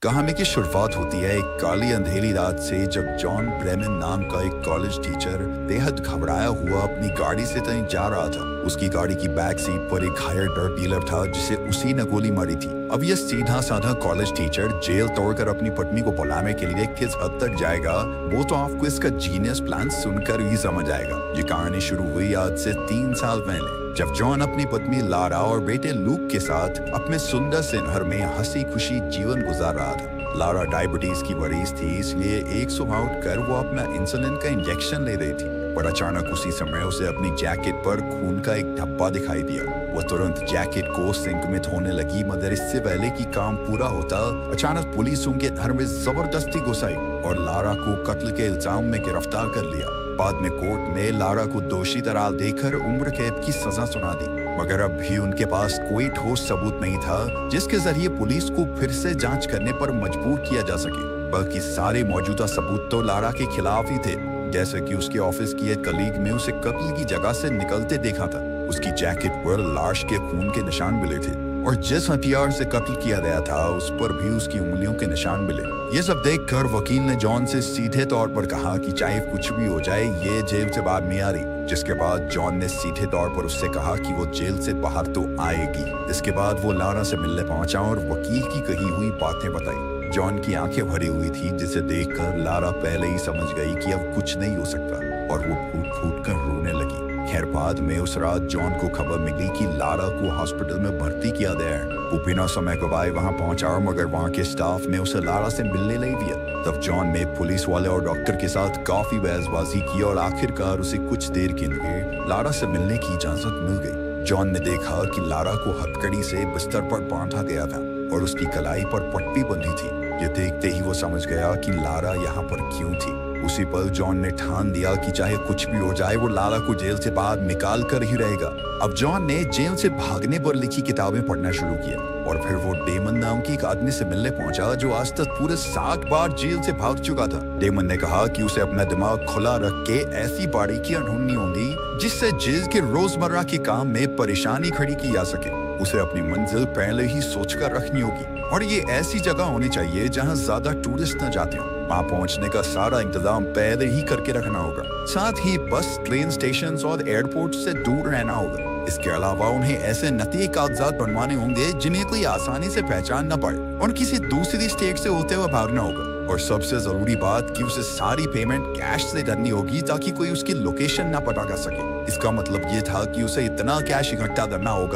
कहानी की शुरुआत होती है एक काली अंधेरी रात से, जब जॉन ब्रेमेन नाम का एक कॉलेज टीचर बेहद घबराया हुआ अपनी गाड़ी से कहीं जा रहा था। उसकी गाड़ी की बैक सीट पर एक हायर ड्रग डीलर था जिसे उसी ने गोली मारी थी। अब यह सीधा साधा कॉलेज टीचर जेल तोड़कर अपनी पत्नी को बुलाने के लिए किस हद तक जाएगा, वो तो आपको इसका जीनियस प्लान सुनकर ही समझ आएगा। ये कहानी शुरू हुई आज से 3 साल पहले, जब जॉन अपनी पत्नी लारा और बेटे लूक के साथ अपने सुंदर से घर में हंसी खुशी जीवन गुजार रहा था। लारा डायबिटीज की मरीज थी, इसलिए 100 आउट कर वो अपना इंसुलिन का इंजेक्शन ले रही थी, पर अचानक उसी समय उसे अपनी जैकेट पर खून का एक धब्बा दिखाई दिया। वो तुरंत जैकेट को सिंक में धोने लगी, मगर इससे पहले कि काम पूरा होता अचानक पुलिस उनके घर में जबरदस्ती घुस आई और लारा को कत्ल के इल्जाम में गिरफ्तार कर लिया। बाद में कोर्ट ने लारा को दोषी करार देकर उम्र कैद की सजा सुना दी, मगर अब भी उनके पास कोई ठोस सबूत नहीं था जिसके जरिए पुलिस को फिर से जांच करने पर मजबूर किया जा सके। बल्कि सारे मौजूदा सबूत तो लारा के खिलाफ ही थे, जैसे कि उसके ऑफिस की एक कलीग में उसे कत्ल की जगह से निकलते देखा था। उसकी जैकेट पर लाश के खून के निशान मिले थे और जिस हथियार से कत्ल किया गया था उस पर भी उसकी उंगलियों के निशान मिले। ये सब देखकर वकील ने जॉन से सीधे तौर पर कहा कि चाहे कुछ भी हो जाए, ये जेल से बाहर नहीं आ रही। जिसके बाद जॉन ने सीधे तौर पर उससे कहा कि वो जेल से बाहर तो आएगी। इसके बाद वो लारा से मिलने पहुंचा और वकील की कही हुई बातें बताई। जॉन की आंखें भरी हुई थी, जिसे देखकर लारा पहले ही समझ गई कि अब कुछ नहीं हो सकता और वो फूट फूट कर रोने लगी। खैर, बाद में उस रात जॉन को खबर मिली कि लारा को हॉस्पिटल में भर्ती किया गया है। वो बिना समय गवाए वहां पहुंचा, मगर वहां के स्टाफ ने उसे लारा से मिलने नहीं दिया। तब जॉन ने पुलिस वाले और डॉक्टर के साथ काफी बहसबाजी की और आखिरकार उसे कुछ देर के लिए लारा से मिलने की इजाजत मिल गई। जॉन ने देखा कि लारा को हथकड़ी से बिस्तर पर बांधा गया था और उसकी कलाई पर पट्टी बंधी थी। ये देखते ही वो समझ गया कि लारा यहाँ पर क्यों थी। उसी पल जॉन ने ठान दिया कि चाहे कुछ भी हो जाए, वो लारा को जेल से बाहर निकाल कर ही रहेगा। अब जॉन ने जेल से भागने पर लिखी किताबें पढ़ना शुरू किया और फिर वो डेमन नाम की एक आदमी से मिलने पहुंचा जो आज तक पूरे 7 बार जेल से भाग चुका था। डेमन ने कहा कि उसे अपना दिमाग खुला रख के ऐसी बारीकियां ढूंढनी होंगी जिससे जेल के रोजमर्रा के काम में परेशानी खड़ी की जा सके। उसे अपनी मंजिल पहले ही सोचकर रखनी होगी और ये ऐसी जगह होनी चाहिए जहां ज्यादा टूरिस्ट न जाते हो। वहां पहुंचने का सारा इंतजाम पहले ही करके रखना होगा। साथ ही बस, ट्रेन स्टेशन और एयरपोर्ट से दूर रहना होगा। इसके अलावा उन्हें ऐसे नकली कागजात बनवाने होंगे जिन्हें कोई आसानी से पहचान न पाए और किसी दूसरी स्टेट से होते हुए भागना होगा। और सबसे जरूरी बात कि उसे सारी पेमेंट कैश से करनी होगी ताकि कोई उसकी लोकेशन ना पता कर सके। इसका मतलब ये था कि उसे इतना कैश इकट्ठा करना होगा